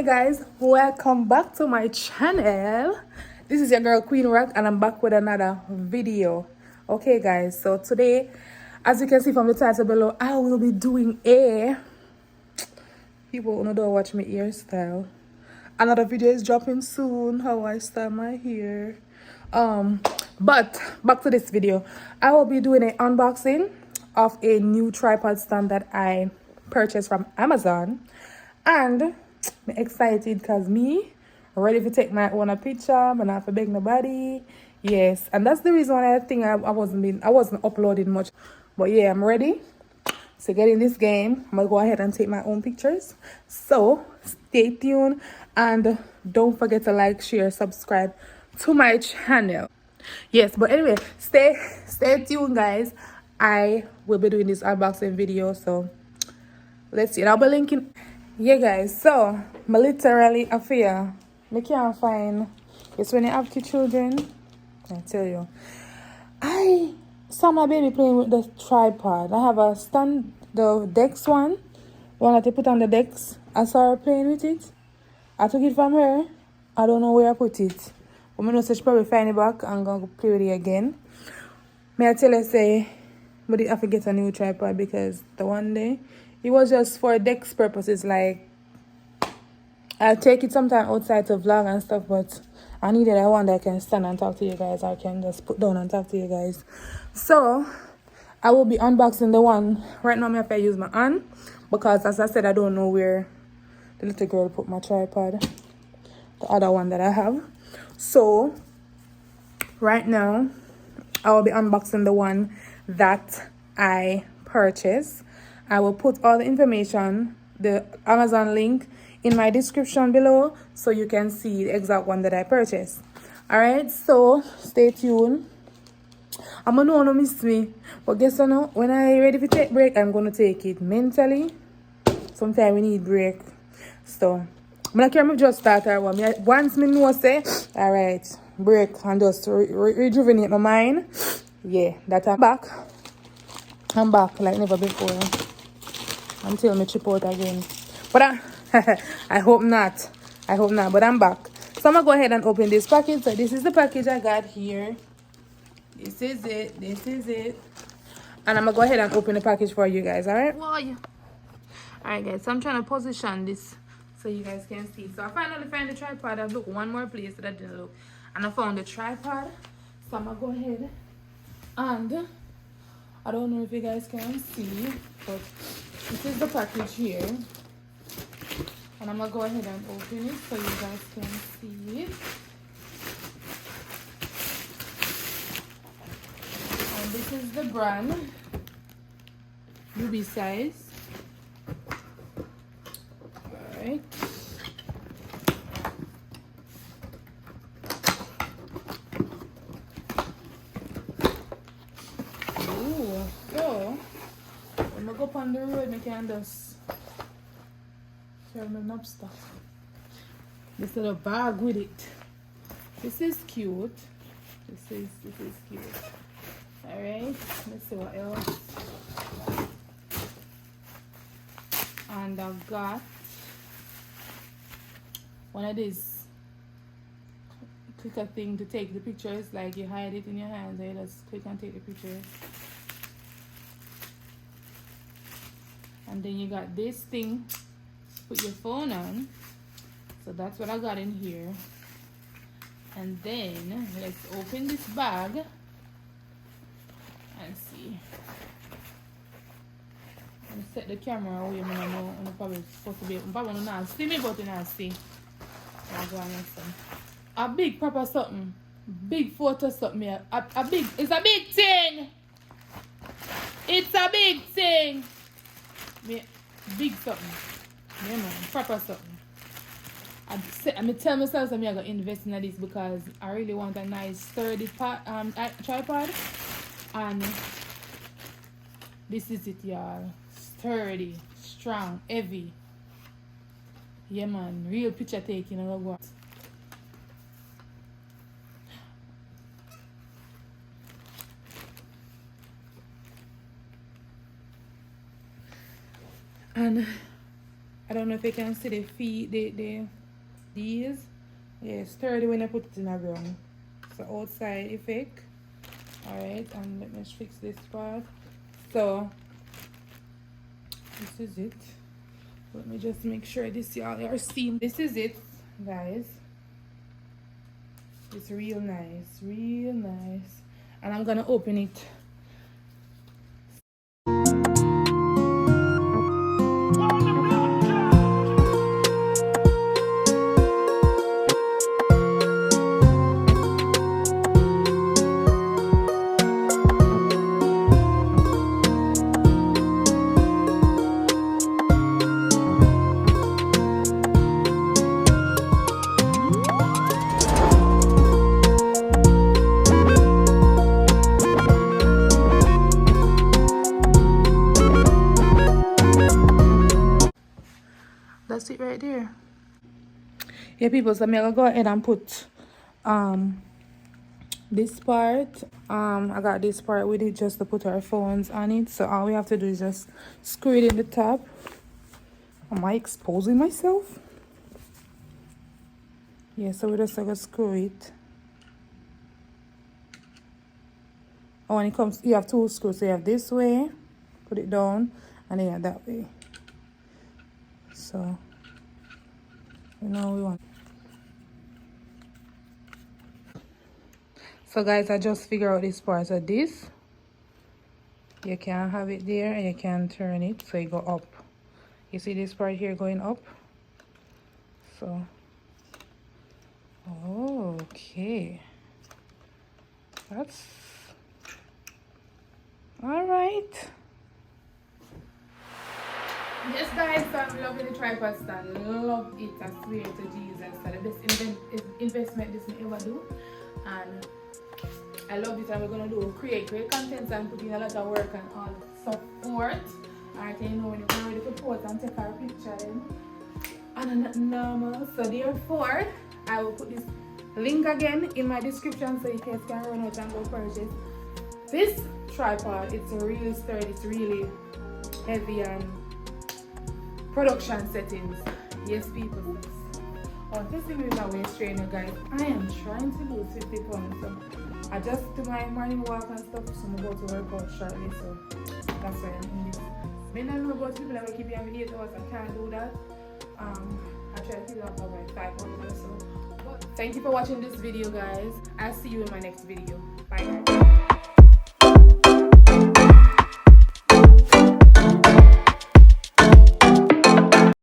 Hey guys, welcome back to my channel. This is your girl Queen Rack and I'm back with another video. Okay guys, so today, as you can see from the title below, I will be doing a people who don't watch my hairstyle. Another video is dropping soon, how I style my hair. But back to this video, I will be doing an unboxing of a new tripod stand that I purchased from Amazon. And I'm excited because me ready to take my own picture. I'm not to beg nobody. Yes, and that's the reason why I think I wasn't uploading much. But yeah, I'm ready to get in this game. I'm gonna go ahead and take my own pictures. So stay tuned and don't forget to like, share, subscribe to my channel. Yes, but anyway, stay tuned guys. I will be doing this unboxing video, so let's see. I'll be linking. Yeah guys, so I literally a fear I can't find. It's when you have two children, I tell you, I saw my baby playing with the tripod. I have a stand, the Dex one that they put on the Dex. I saw her playing with it. I took it from her. I don't know where I put it, but I know she probably find it back and gonna play with it again. May I tell her say but I have to get a new tripod because the one day it was just for Dex purposes. Like I'll take it sometime outside to vlog and stuff, but I needed a one that I can stand and talk to you guys, or I can just put down and talk to you guys. So I will be unboxing the one right now. I have to use my hand because, as I said, I don't know where the little girl put my tripod, the other one that I have. So right now I will be unboxing the one that I purchased. I will put all the information, the Amazon link, in my description below so you can see the exact one that I purchased. Alright, so stay tuned. I'm gonna know no miss me, but guess what? When I ready to take break, I'm gonna take it mentally. Sometimes we need break. So I'm gonna carry my just starter one. Once me know say, alright, break and just rejuvenate my mind. Yeah, that I'm back. I'm back like never before. Until me trip out again. But I hope not. I hope not. But I'm back. So I'm gonna go ahead and open this package. So this is the package I got here. This is it. This is it. And I'm gonna go ahead and open the package for you guys. Alright? Alright guys, so I'm trying to position this so you guys can see. So I finally found the tripod. I looked one more place that I didn't look. And I found the tripod. So I'm gonna go ahead and I don't know if you guys can see, but this is the package here. And I'm gonna go ahead and open it so you guys can see it. And this is the brand, UBEESIZE. Alright. Ooh, so when I go up on the road, I can just carry my stuff. This little bag with it. This is cute. This is cute. Alright, let's see what else. And I've got one of these clicker thing to take the pictures, like you hide it in your hands and you just click and take the pictures. And then you got this thing to put your phone on. So that's what I got in here. And then let's open this bag and see. And set the camera away. I know I'm probably supposed to be. I'm probably not see me, but not see. I'll go on next time. A big proper something. Big photo something here. A big. It's a big thing. It's a big thing. Big something. Yeah man. Proper something. I tell myself I'm gonna invest in this because I really want a nice sturdy tripod, and this is it, y'all. Sturdy, strong, heavy. Yeah man, real picture taking. I love what. And I don't know if you can see the feet, these. Yeah, sturdy when I put it in a ground. So outside effect. Alright, and let me fix this part. So this is it. Let me just make sure this y'all are seeing. This is it, guys. It's real nice, real nice. And I'm gonna open it. That's it right there. Yeah, people, so I'm gonna go ahead and put this part. I got this part with it just to put our phones on it. So all we have to do is just screw it in the top. Am I exposing myself? Yeah, so we're just gonna screw it. Oh, when it comes, you have two screws. So you have this way, put it down, and then you have that way. So you know we want. So guys, I just figured out this part. So this, you can have it there and you can turn it so it go up. You see this part here going up? So, oh, okay. That's all right. Yes, guys, so I'm loving the tripod stand. Love it, I swear to Jesus. So the best investment this may ever do. And I love it, and we're gonna create great content and put in a lot of work and all support. Alright, you know when you're ready to post and take our picture then. And not normal. So therefore, I will put this link again in my description so you guys can run out and go purchase this tripod. It's really sturdy, it's really heavy and production settings. Yes, people. Oh, this is my waist trainer, guys. I am trying to lose 50 pounds. So I just do my morning walk and stuff, so I'm about to work out shortly. So that's why I'm in this. I don't know about people that will keep you having 8 hours. I can't do that. I try to keep it up for like 5 hours or so. But thank you for watching this video, guys. I'll see you in my next video. Bye, guys.